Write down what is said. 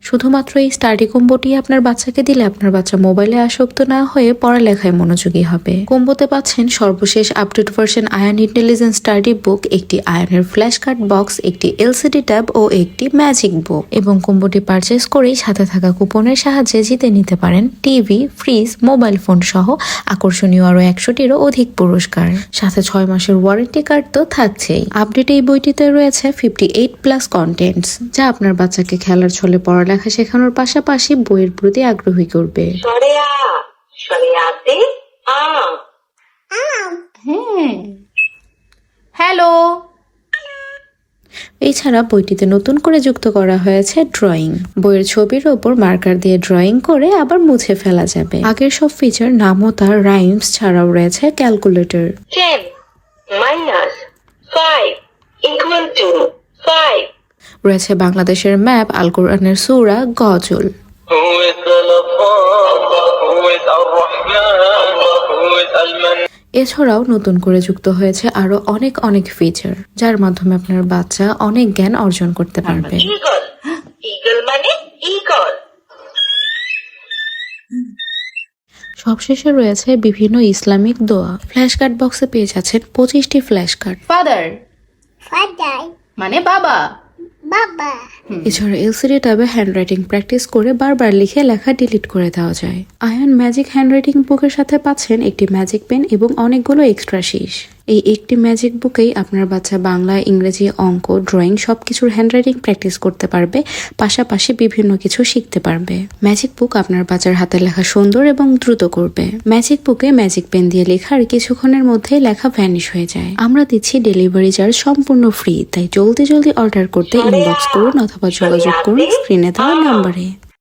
শুধুমাত্র এই স্টাডি কম্বোটি আপনার বাচ্চাকে দিলে আপনার বাচ্চা মোবাইলে আসক্ত না হয়ে পড়ালেখায় মনোযোগী হবে। কম্বোতে পাচ্ছেন সর্বশেষ আপডেট ভার্সন আয়ন ইন্টেলিজেন্স স্টাডি বুক, একটি আয়নের ফ্ল্যাশ কার্ড বক্স, একটি এলসিডি ট্যাব ও একটি ম্যাজিক বুক। এবং কম্বোটি পারচেস করেই সাথে থাকা কুপনের সাহায্যে জিতে নিতে পারেন টিভি, ফ্রিজ, মোবাইল ফোন সহ আকর্ষণীয় আরো 100টিরও অধিক পুরস্কার। সাথে 6 মাসের ওয়ারেন্টি কার্ড তো থাকছেই। আপডেট এই বইটিতে রয়েছে 58+ কন্টেন্টস, যা আপনার বাচ্চাকে খেলার ছলে পড়ালেখা শেখানোর পাশাপাশি বইয়ের প্রতি আগ্রহী করবে। হ্যালো। এছাড়া বইটিতে নতুন করে যুক্ত করা হয়েছে ড্রয়িং। বইয়ের ছবির ওপর মার্কার দিয়ে ড্রয়িং করে আবার মুছে ফেলা যাবে। আগের সব ফিচার নামতা, রাইমস ছাড়াও রয়েছে ক্যালকুলেটর। 10 - 5 = 5 রয়েছে বাংলাদেশের ম্যাপ, আল কোরআনের সূরা, গজল। এছাড়াও নতুন করে যুক্ত হয়েছে আরো অনেক ফিচার, যার মাধ্যমে আপনার বাচ্চা অনেক জ্ঞান অর্জন করতে পারবে। ঈগল মানে ঈগল। সবশেষে রয়েছে বিভিন্ন ইসলামিক দোয়া। ফ্ল্যাশ কার্ড বক্সে পেয়ে যাচ্ছেন 25টি ফ্ল্যাশ কার্ড। ফাদার Father, মানে বাবা। Baba, এছাড়া এলসিডি ট্যাবে হ্যান্ডরাইটিং প্র্যাকটিস করে বারবার লিখে লেখা ডিলিট করে দেওয়া যায়। আয়ন ম্যাজিক হ্যান্ডরাইটিং বুকের সাথে পাচ্ছেন একটি ম্যাজিক পেন এবং অনেকগুলো এক্সট্রা শীষ। এই একটি ম্যাজিক বুকেই আপনার বাচ্চা বাংলা, ইংরেজি, অঙ্ক, ড্রয়িং সবকিছুর হ্যান্ডরাইটিং প্র্যাকটিস করতে পারবে, পাশাপাশি বিভিন্ন কিছু শিখতে পারবে। ম্যাজিক বুক আপনার বাচ্চার হাতে লেখা সুন্দর এবং দ্রুত করবে। ম্যাজিক বুকে ম্যাজিক পেন দিয়ে লেখার কিছুক্ষণের মধ্যেই লেখা ভ্যানিশ হয়ে যায়। আমরা দিচ্ছি ডেলিভারি চার্জ সম্পূর্ণ ফ্রি, তাই জলদি অর্ডার করতে ইনবক্স করুন অথবা যোগাযোগ করুন স্ক্রিনে দেওয়া নাম্বারে।